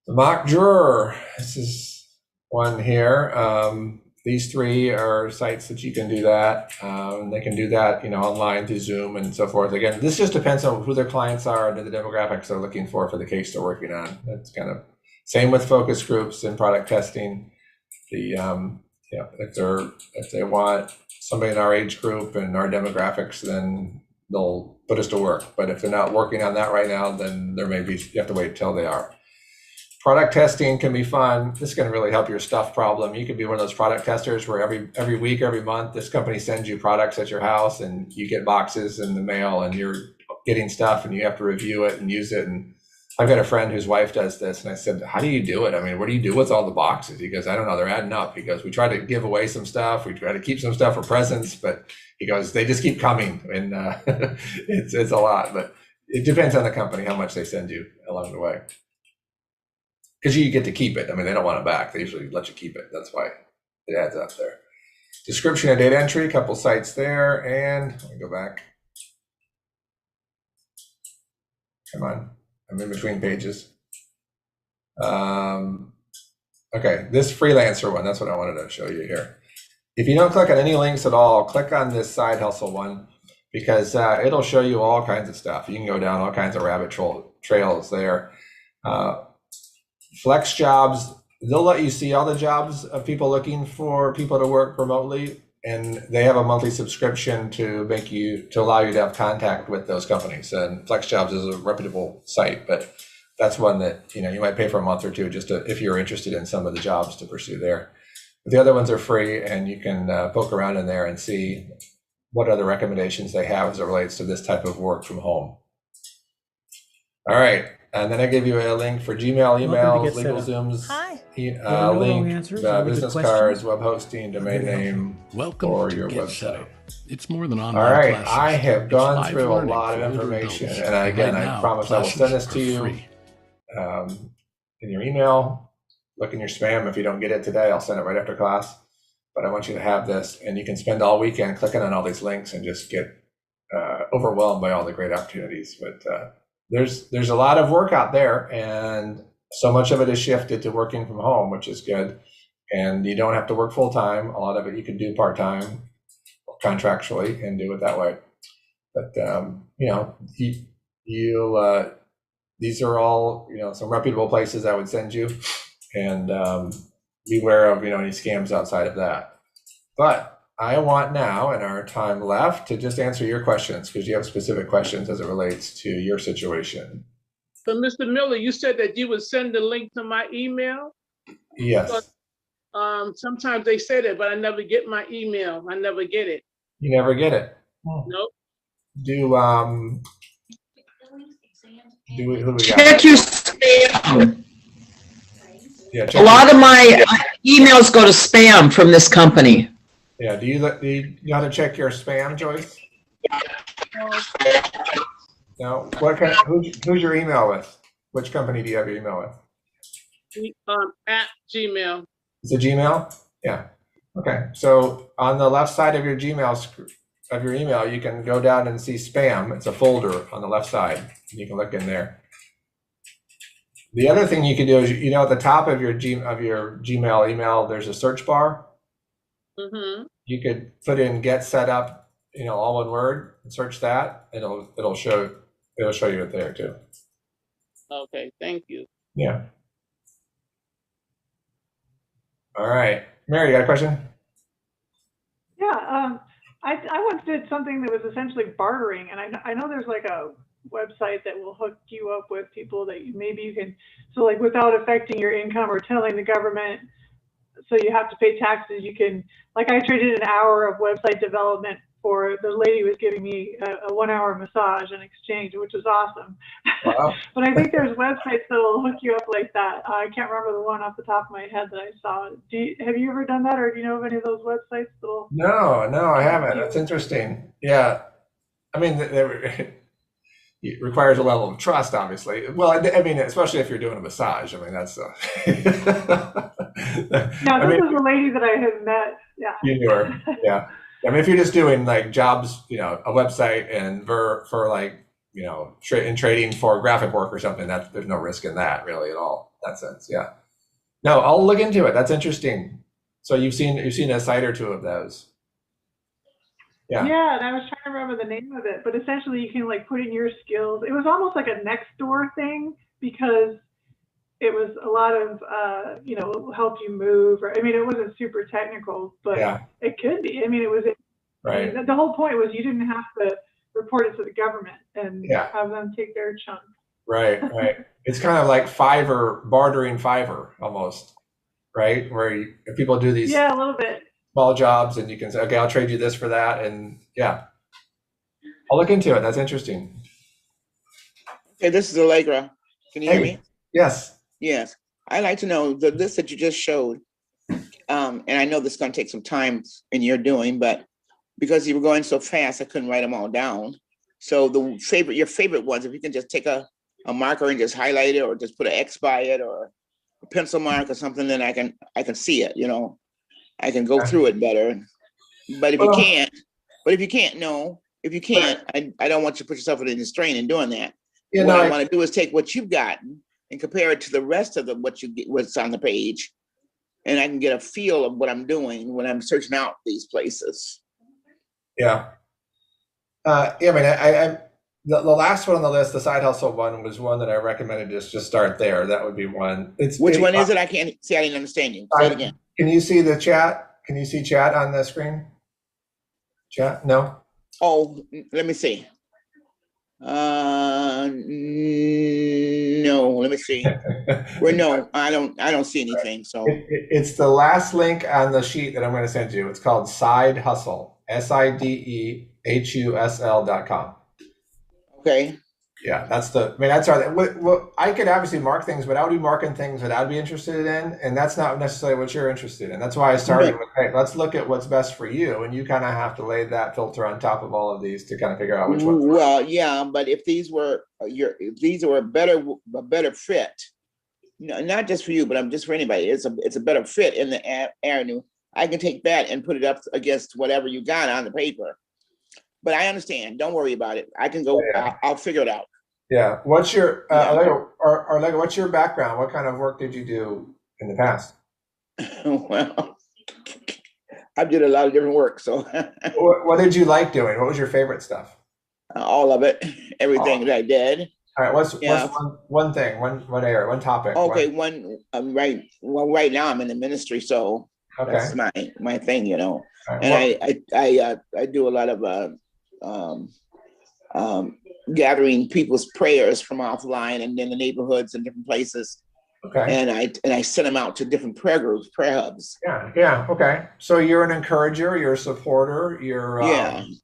Speaker 1: The mock juror, this is one here. These three are sites that you can do that. They can do that, online through Zoom and so forth. Again, this just depends on who their clients are and the demographics they're looking for the case they're working on. That's kind of same with focus groups and product testing. If they want somebody in our age group and our demographics, then they'll put us to work. But if they're not working on that right now, then you have to wait till they are. Product testing can be fun. This can really help your stuff problem. You could be one of those product testers where every week, every month, this company sends you products at your house and you get boxes in the mail and you're getting stuff and you have to review it and use it. And I've got a friend whose wife does this, and I said, how do you do it? I mean, what do you do with all the boxes? He goes, I don't know, they're adding up. He goes, we try to give away some stuff. We try to keep some stuff for presents, but he goes, they just keep coming. And it's a lot, but it depends on the company, how much they send you along the way. Because you get to keep it. I mean, they don't want it back. They usually let you keep it. That's why it adds up there. Description and data entry, a couple sites there. And let me go back. Come on. I'm in between pages. Okay, this freelancer one, that's what I wanted to show you here. If you don't click on any links at all, click on this side hustle one, because it'll show you all kinds of stuff. You can go down all kinds of rabbit trails there. Flex jobs, they'll let you see all the jobs of people looking for people to work remotely, and they have a monthly subscription to allow you to have contact with those companies. And Flex Jobs is a reputable site, but that's one that you might pay for a month or two if you're interested in some of the jobs to pursue there. But the other ones are free, and you can poke around in there and see what other recommendations they have as it relates to this type of work from home. All right. And then I gave you a link for Gmail, emails, legal Zooms, link, business cards, web hosting, domain name, or your website.
Speaker 8: It's more than online.
Speaker 1: All right, I have gone through a lot of information, and again, I promise I will send this to you in your email. Look in your spam. If you don't get it today, I'll send it right after class. But I want you to have this, and you can spend all weekend clicking on all these links and just get overwhelmed by all the great opportunities. But there's a lot of work out there, and so much of it is shifted to working from home, which is good. And you don't have to work full time. A lot of it you can do part time, contractually, and do it that way. But these are all some reputable places I would send you, and beware of any scams outside of that. But I want now, in our time left, to just answer your questions, because you have specific questions as it relates to your situation.
Speaker 6: So, Mr. Miller, you said that you would send the link to my email?
Speaker 1: Yes.
Speaker 6: But, sometimes they say that, but I never get my email. I never get it.
Speaker 1: You never get it?
Speaker 6: Nope.
Speaker 1: Who we got?
Speaker 9: Check your spam.
Speaker 1: Yeah,
Speaker 9: a lot of my emails go to spam from this company.
Speaker 1: Yeah, do you know how to check your spam, Joyce? No. What kind? Who's your email with? Which company do you have your email with?
Speaker 6: At Gmail.
Speaker 1: Is it Gmail? Yeah. Okay, so on the left side of your of your email, you can go down and see spam. It's a folder on the left side. You can look in there. The other thing you can do is, at the top of your Gmail email, there's a search bar.
Speaker 6: Mm-hmm.
Speaker 1: You could put in "get set up," all one word, and search that. It'll show you it there too.
Speaker 6: Okay, thank you.
Speaker 1: Yeah. All right, Mary, you got a question?
Speaker 10: Yeah, I once did something that was essentially bartering, and I know there's like a website that will hook you up with people that maybe you can, so like without affecting your income or telling the government, so you have to pay taxes, you can, like I traded an hour of website development for, the lady was giving me a 1 hour massage in exchange, which was awesome.
Speaker 1: Wow.
Speaker 10: But I think there's websites that will hook you up like that. I can't remember the one off the top of my head that I saw. Have you ever done that, or do you know of any of those websites that'll?
Speaker 1: No, I haven't. That's interesting. Yeah. I mean, it requires a level of trust, obviously. Well, I mean, especially if you're doing a massage. I mean, that's.
Speaker 10: Yeah, this was a lady that I had met. Yeah.
Speaker 1: You knew her. Yeah. I mean, if you're just doing like jobs, a website and for like, in trading for graphic work or something, there's no risk in that really at all. In that sense. Yeah. No, I'll look into it. That's interesting. So you've seen a site or two of those. Yeah.
Speaker 10: Yeah, and I was trying to remember the name of it, but essentially you can like put in your skills. It was almost like a next door thing because it was a lot of, help you move. I mean, it wasn't super technical, but it could be. I mean, it was,
Speaker 1: right.
Speaker 10: I mean, the whole point was you didn't have to report it to the government and have them take their chunk.
Speaker 1: Right. It's kind of like Fiverr, bartering Fiverr almost, right? Where if people do these
Speaker 10: a little bit
Speaker 1: small jobs and you can say, okay, I'll trade you this for that. And I'll look into it. That's interesting.
Speaker 11: Okay, this is Allegra. Can you hear me?
Speaker 1: Yes.
Speaker 11: Yes. I'd like to know the list that you just showed. And I know this is going to take some time in your doing, but because you were going so fast, I couldn't write them all down. So your favorite ones, if you can just take a marker and just highlight it or just put an X by it or a pencil mark or something, then I can see it, I can go through it better. But if you can't, I don't want you to put yourself in a strain in doing that. What I want to do is take what you've gotten and compare it to the rest of what's on the page. And I can get a feel of what I'm doing when I'm searching out these places.
Speaker 1: Yeah. I mean, the last one on the list, the side hustle one, was one that I recommended just start there. That would be one.
Speaker 11: Which one is it? I can't see. I didn't understand you. Say it again.
Speaker 1: Can you see the chat? Can you see chat on the screen? Chat? No?
Speaker 11: Oh, let me see. No, let me see. Well, no, I don't see anything. So
Speaker 1: it's the last link on the sheet that I'm going to send you. It's called Side Hustle, SIDEHUSL.com.
Speaker 11: Okay.
Speaker 1: Yeah, that's our. I could obviously mark things, but I would be marking things that I'd be interested in, and that's not necessarily what you're interested in. That's why I started with, hey, let's look at what's best for you, and you kind of have to lay that filter on top of all of these to kind of figure out which one.
Speaker 11: Well, yeah, but if these were a better fit, not just for you, but just for anybody, it's a better fit in the avenue. I can take that and put it up against whatever you got on the paper. But I understand. Don't worry about it. I can go. I'll figure it out.
Speaker 1: Yeah. What's your Lego, what's your background? What kind of work did you do in the past?
Speaker 11: Well, I did a lot of different work. So,
Speaker 1: what did you like doing? What was your favorite stuff?
Speaker 11: All of it. Everything that I did.
Speaker 1: All right. What's one thing? One area? One topic?
Speaker 11: Okay. Right. Well, right now I'm in the ministry, so that's my thing. Right. And I do a lot of gathering people's prayers from offline and in the neighborhoods and different places.
Speaker 1: Okay.
Speaker 11: And I send them out to different prayer groups, prayer hubs.
Speaker 1: Yeah. Okay. So you're an encourager, you're a supporter, you're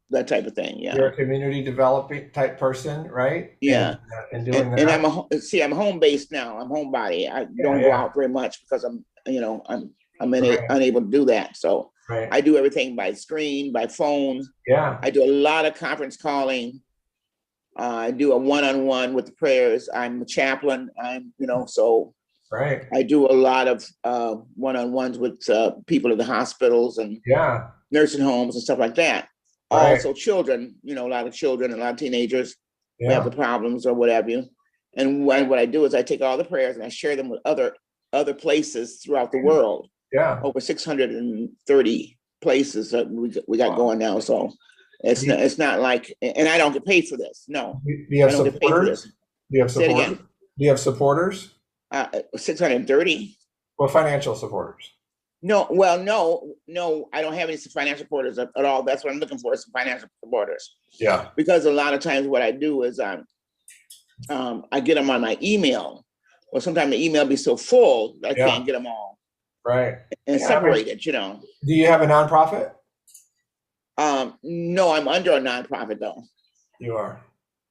Speaker 11: that type of thing. Yeah.
Speaker 1: You're a community developing type person, right?
Speaker 11: Yeah.
Speaker 1: And doing that.
Speaker 11: And I'm home based now. I'm homebody. I don't go out very much because I'm unable to do that. So I do everything by screen, by phone.
Speaker 1: Yeah.
Speaker 11: I do a lot of conference calling. I do a one-on-one with the prayers. I'm a chaplain. So
Speaker 1: Right.
Speaker 11: I do a lot of one-on-ones with people at the hospitals and nursing homes and stuff like that.
Speaker 1: Right.
Speaker 11: Also children, a lot of children, a lot of teenagers who have the problems or whatever. And what I do is I take all the prayers and I share them with other places throughout the world.
Speaker 1: Yeah.
Speaker 11: Over 630 places that we got going now. So it's not like, and I don't get paid for this. No.
Speaker 1: Do you have supporters? Do you have
Speaker 11: Say it
Speaker 1: supporters?
Speaker 11: again.
Speaker 1: Do you have supporters?
Speaker 11: 630.
Speaker 1: Well, financial supporters.
Speaker 11: No, well, no, I don't have any financial supporters at all. That's what I'm looking for, is some financial supporters.
Speaker 1: Yeah.
Speaker 11: Because a lot of times what I do is I get them on my email, or sometimes the email be so full that I can't get them all.
Speaker 1: Right.
Speaker 11: And separate it,
Speaker 1: Do you have a nonprofit?
Speaker 11: No, I'm under a nonprofit though.
Speaker 1: You are.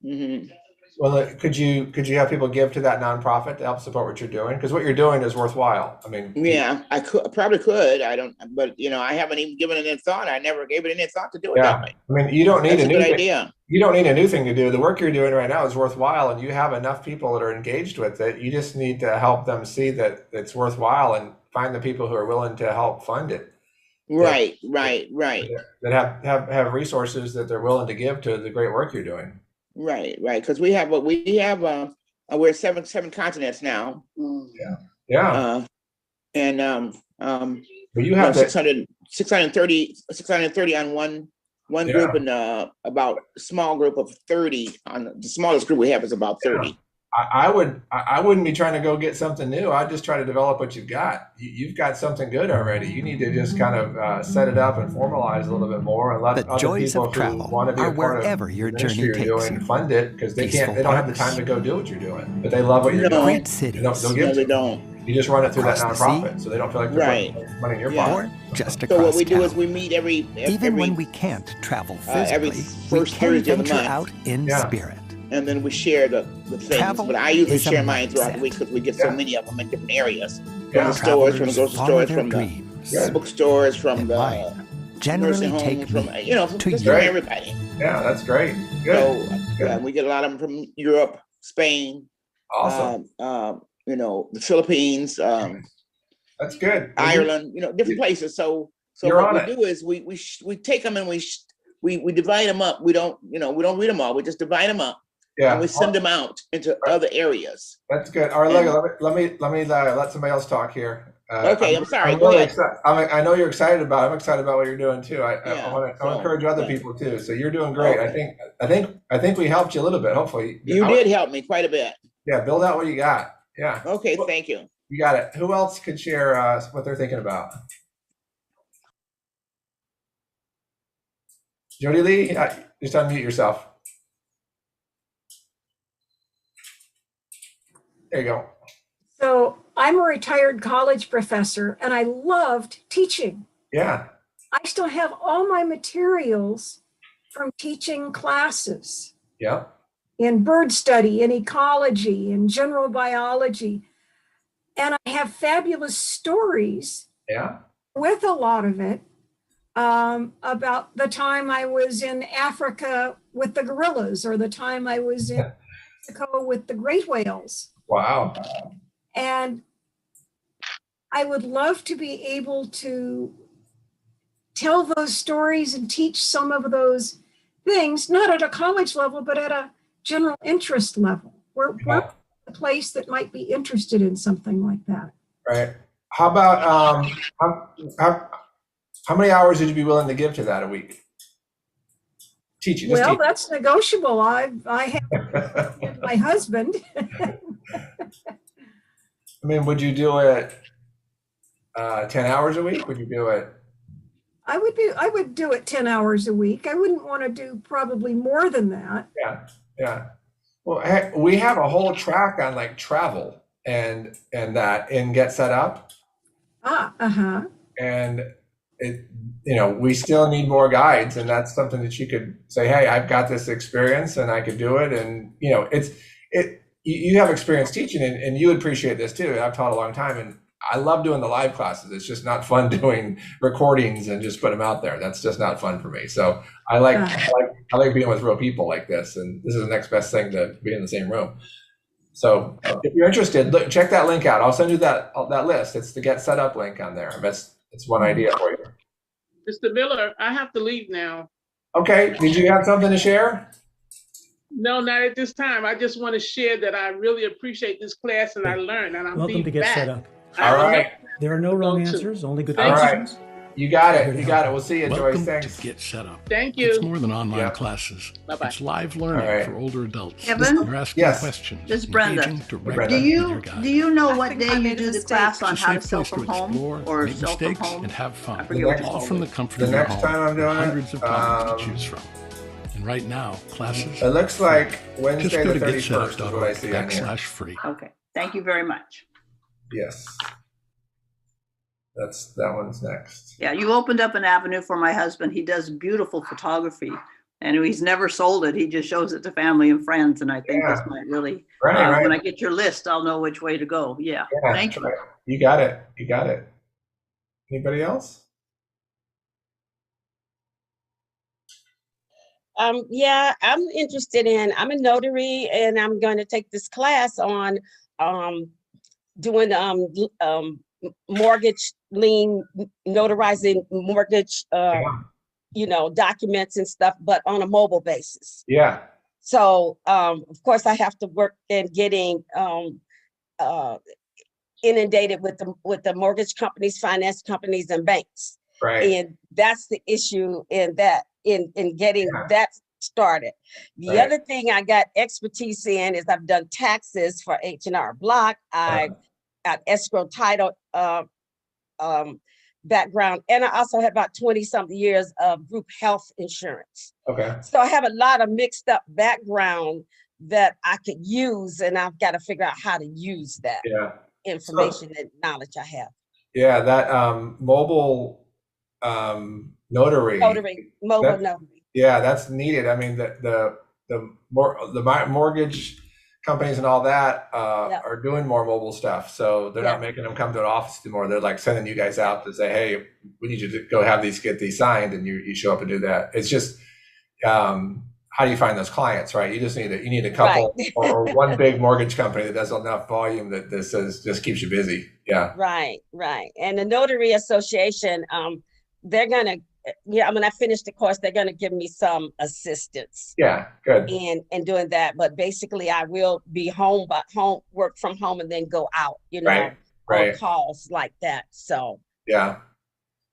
Speaker 11: Mm-hmm.
Speaker 1: Well, could you have people give to that nonprofit to help support what you're doing? Because what you're doing is worthwhile. I mean,
Speaker 11: yeah, I probably could. I don't, but I haven't even given it any thought. I never gave it any thought to do it that way.
Speaker 1: I mean, you don't need
Speaker 11: That's
Speaker 1: a new
Speaker 11: good
Speaker 1: thing.
Speaker 11: idea.
Speaker 1: You don't need a new thing to do. The work you're doing right now is worthwhile, and you have enough people that are engaged with it. You just need to help them see that it's worthwhile and find the people who are willing to help fund it.
Speaker 11: Right.
Speaker 1: That have resources that they're willing to give to the great work you're doing.
Speaker 11: Right. Because we're seven continents now.
Speaker 1: Yeah.
Speaker 11: And
Speaker 1: but you have
Speaker 11: 630 on one group, and about a small group of 30 on the smallest group we have is about 30.
Speaker 1: I wouldn't be trying to go get something new. I'd just try to develop what you've got. You've got something good already. You need to just kind of set it up and formalize a little bit more, and let other people who want to be a part of
Speaker 3: your
Speaker 1: the
Speaker 3: journey
Speaker 1: ministry you're
Speaker 3: takes
Speaker 1: doing
Speaker 3: you.
Speaker 1: fund it, because they
Speaker 3: Peaceful
Speaker 1: don't have the
Speaker 3: parks.
Speaker 1: time to go do what you're doing, but they love what you're doing.
Speaker 3: Great cities.
Speaker 1: They'll give
Speaker 11: they
Speaker 1: to
Speaker 11: don't.
Speaker 1: you. You just run it through that
Speaker 3: Across the
Speaker 1: nonprofit, so they don't feel like they're putting money in your pocket.
Speaker 3: Or just
Speaker 11: So
Speaker 3: across
Speaker 11: what we do
Speaker 3: town.
Speaker 11: is we meet every
Speaker 3: Even when we can't travel
Speaker 11: every
Speaker 3: physically, we
Speaker 11: first
Speaker 3: can
Speaker 11: Thursday of the
Speaker 3: venture
Speaker 11: month.
Speaker 3: out in spirit.
Speaker 11: And then we share the things.
Speaker 3: Travel
Speaker 11: But I usually
Speaker 3: is a
Speaker 11: share mine throughout the
Speaker 3: mindset.
Speaker 11: week because we get so many of them in different areas. From
Speaker 1: Yeah.
Speaker 11: the stores, from the
Speaker 3: Travelers
Speaker 11: grocery
Speaker 3: follow
Speaker 11: stores,
Speaker 3: their
Speaker 11: from the
Speaker 3: dreams.
Speaker 11: bookstores, from
Speaker 3: And
Speaker 11: the
Speaker 3: mine generally
Speaker 11: nursing
Speaker 3: take
Speaker 11: homes, from
Speaker 3: me
Speaker 11: from
Speaker 3: to
Speaker 11: just
Speaker 3: Europe.
Speaker 11: from everybody.
Speaker 1: Yeah, that's great. Good.
Speaker 11: So we get a lot of them from Europe, Spain,
Speaker 1: Awesome.
Speaker 11: the Philippines,
Speaker 1: That's good.
Speaker 11: Ireland, different places. So
Speaker 1: You're
Speaker 11: what
Speaker 1: on
Speaker 11: we
Speaker 1: it.
Speaker 11: do is we take them and we divide them up. We don't read them all. We just divide them up.
Speaker 1: Yeah.
Speaker 11: And we send them out into other areas.
Speaker 1: That's good. All right, let me let somebody else talk here.
Speaker 11: Okay, I'm sorry.
Speaker 1: I'm
Speaker 11: Go
Speaker 1: really
Speaker 11: ahead.
Speaker 1: I know you're excited about it. I'm excited about what you're doing too. I
Speaker 11: Yeah,
Speaker 1: want to
Speaker 11: so,
Speaker 1: encourage other
Speaker 11: yeah.
Speaker 1: people too. So you're doing great.
Speaker 11: Okay.
Speaker 1: I think we helped you a little bit. Hopefully,
Speaker 11: You did help me quite a bit.
Speaker 1: Yeah, build out what you got. Yeah.
Speaker 11: Okay, thank you.
Speaker 1: You got it. Who else could share what they're thinking about? Jody Lee, just unmute yourself. There you go.
Speaker 7: So I'm a retired college professor and I loved teaching.
Speaker 1: Yeah.
Speaker 7: I still have all my materials from teaching classes
Speaker 1: Yeah.
Speaker 7: in bird study, in ecology, in general biology. And I have fabulous stories
Speaker 1: Yeah.
Speaker 7: with a lot of it about the time I was in Africa with the gorillas or the time I was in Mexico with the great whales.
Speaker 1: Wow.
Speaker 7: And I would love to be able to tell those stories and teach some of those things, not at a college level, but at a general interest level. We're a place that might be interested in something like that.
Speaker 1: Right. How about how many hours would you be willing to give to that a week? Teaching. Just
Speaker 7: Well,
Speaker 1: teaching.
Speaker 7: that's negotiable. I have my husband.
Speaker 1: I mean, would you do it 10 hours a week? Would you do it?
Speaker 7: I would do it 10 hours a week. I wouldn't want to do probably more than that.
Speaker 1: Yeah. Yeah. Well, hey, we have a whole track on like travel and that in Get Set Up. And we still need more guides, and that's something that you could say, hey, I've got this experience and I could do it. And you have experience teaching, and you appreciate this too. I've taught a long time, and I love doing the live classes. It's just not fun doing recordings and just put them out there. That's just not fun for me. So I like being with real people like this, and this is the next best thing to be in the same room. So if you're interested, look, check that link out. I'll send you that list. It's the Get Set Up link on there. It's one idea for you.
Speaker 6: Mr. Miller, I have to leave now.
Speaker 1: Okay. Did you have something to share?
Speaker 6: No, not at this time. I just want to share that I really appreciate this class and I learned and I'm
Speaker 12: Welcome to Get Set Up.
Speaker 1: All right.
Speaker 12: There are no wrong answers, only good
Speaker 1: All
Speaker 12: questions.
Speaker 1: right. You got it. You got it. We'll see you,
Speaker 8: Welcome
Speaker 1: Joyce. Thanks.
Speaker 8: to Get Set Up.
Speaker 6: Thank you.
Speaker 8: It's more than online classes.
Speaker 6: Bye-bye.
Speaker 8: It's live learning
Speaker 1: right.
Speaker 8: for older adults.
Speaker 13: Kevin?
Speaker 8: You're asking
Speaker 1: Yes.
Speaker 8: questions.
Speaker 13: This is Brenda.
Speaker 8: engaging directly
Speaker 13: Do
Speaker 8: with
Speaker 13: you
Speaker 8: your guide.
Speaker 13: do you know
Speaker 7: I
Speaker 13: what
Speaker 7: think
Speaker 13: day
Speaker 7: I
Speaker 13: you
Speaker 7: made a
Speaker 13: do the
Speaker 7: mistake.
Speaker 13: class on
Speaker 8: It's a
Speaker 13: how to
Speaker 8: safe
Speaker 13: sell
Speaker 8: place to
Speaker 13: from home
Speaker 8: explore,
Speaker 13: or
Speaker 8: make
Speaker 13: sell from
Speaker 8: mistakes,
Speaker 13: home?
Speaker 8: and have fun.
Speaker 13: I forget what it's
Speaker 8: All
Speaker 13: called.
Speaker 8: from the comfort
Speaker 1: The
Speaker 8: of your
Speaker 1: next
Speaker 8: home.
Speaker 1: time I'm doing it,
Speaker 8: Hundreds of topics to choose from. And right now, classes.
Speaker 1: It looks like
Speaker 8: Just
Speaker 1: Wednesday
Speaker 8: go
Speaker 1: the
Speaker 8: to
Speaker 1: 31st is what I see on here.
Speaker 8: getsetup.org/free.
Speaker 13: Okay, thank you very much.
Speaker 1: Yes. That one's next.
Speaker 13: Yeah, you opened up an avenue for my husband. He does beautiful photography and he's never sold it. He just shows it to family and friends. And I think this might really,
Speaker 1: Right.
Speaker 13: when I get your list, I'll know which way to go. Yeah, thank you.
Speaker 1: Right. You got it. You got it. Anybody else?
Speaker 2: Yeah, I'm interested I'm a notary and I'm going to take this class on doing mortgage lien, notarizing mortgage, documents and stuff, but on a mobile basis.
Speaker 1: Yeah.
Speaker 2: So, of course, I have to work in getting inundated with the mortgage companies, finance companies, and banks.
Speaker 1: Right.
Speaker 2: And that's the issue in getting that started. The other thing I got expertise in is I've done taxes for H&R Block. I've got escrow title background, and I also have about 20-something years of group health insurance.
Speaker 1: Okay.
Speaker 2: So I have a lot of mixed up background that I could use, and I've got to figure out how to use that information and knowledge I have.
Speaker 1: Yeah, that mobile notary.
Speaker 2: Mobile notary.
Speaker 1: Yeah, that's needed. I mean, the mortgage companies and all that are doing more mobile stuff. So they're not making them come to an office anymore. They're like sending you guys out to say, hey, we need you to go get these signed, and you show up and do that. It's just how do you find those clients, right? You just need a couple or one big mortgage company that does enough volume that this just keeps you busy. Yeah. Right.
Speaker 2: And the Notary Association, they're gonna, when I finish the course, they're gonna give me some assistance.
Speaker 1: Yeah, good.
Speaker 2: In doing that, but basically I will be work from home and then go out, on calls like that. So
Speaker 1: yeah,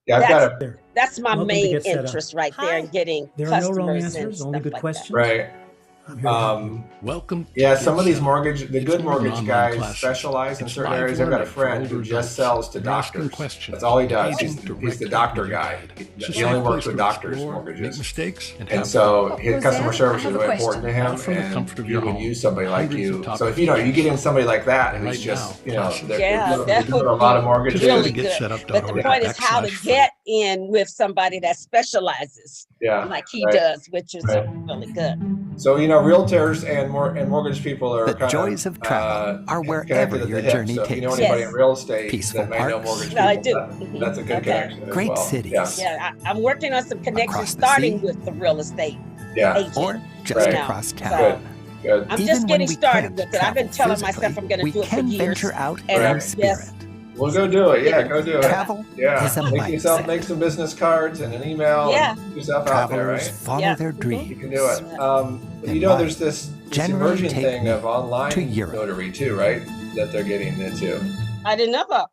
Speaker 2: that's my main interest right there in getting
Speaker 12: there are no wrong
Speaker 2: customers
Speaker 12: answers, only good questions.
Speaker 1: Right.
Speaker 8: Welcome.
Speaker 1: Yeah, some of these the good mortgage guys specialize in certain areas. I've got a friend who just sells to doctors. That's all he does. He's the doctor guy. He only works with doctors' mortgages. And so his customer service is really important to him, and he would use somebody like you. So if you get in somebody like that who's just, they're doing a lot of mortgages.
Speaker 2: Really good. But the point is how to get in with somebody that specializes like he does, which is really good.
Speaker 1: So, realtors and mortgage people are
Speaker 3: the joys of travel are wherever your journey takes
Speaker 1: you. If you know anybody in real estate
Speaker 3: peaceful
Speaker 1: that may know
Speaker 3: parks.
Speaker 1: mortgage people,
Speaker 2: I do.
Speaker 1: That's a good connection.
Speaker 3: Great
Speaker 1: as well.
Speaker 3: cities.
Speaker 2: Yeah, I'm working on some connections
Speaker 3: Across the
Speaker 2: starting
Speaker 3: sea.
Speaker 2: with the real estate agent.
Speaker 3: Or just across town.
Speaker 1: Good.
Speaker 2: I'm
Speaker 3: Even
Speaker 2: just
Speaker 3: when
Speaker 2: getting
Speaker 3: we
Speaker 2: started
Speaker 3: can't
Speaker 2: with it. I've been
Speaker 3: travel
Speaker 2: telling myself I'm going to
Speaker 3: we
Speaker 2: do it for
Speaker 3: can
Speaker 2: years.
Speaker 3: venture out
Speaker 2: and
Speaker 3: in
Speaker 2: I'm
Speaker 3: spirit.
Speaker 2: just-
Speaker 1: Well, go do it. Yeah, go do it.
Speaker 3: Travel is a mindset.
Speaker 1: Make some business cards and an email.
Speaker 2: Yeah.
Speaker 1: And put yourself out there,
Speaker 3: Travelers
Speaker 1: right?
Speaker 3: follow their dreams.
Speaker 1: You can do it.
Speaker 3: And
Speaker 1: There's this
Speaker 3: generally
Speaker 1: emerging
Speaker 3: take
Speaker 1: thing
Speaker 3: me
Speaker 1: of online
Speaker 3: to Europe.
Speaker 1: notary too, right? That they're getting into.
Speaker 2: I didn't know about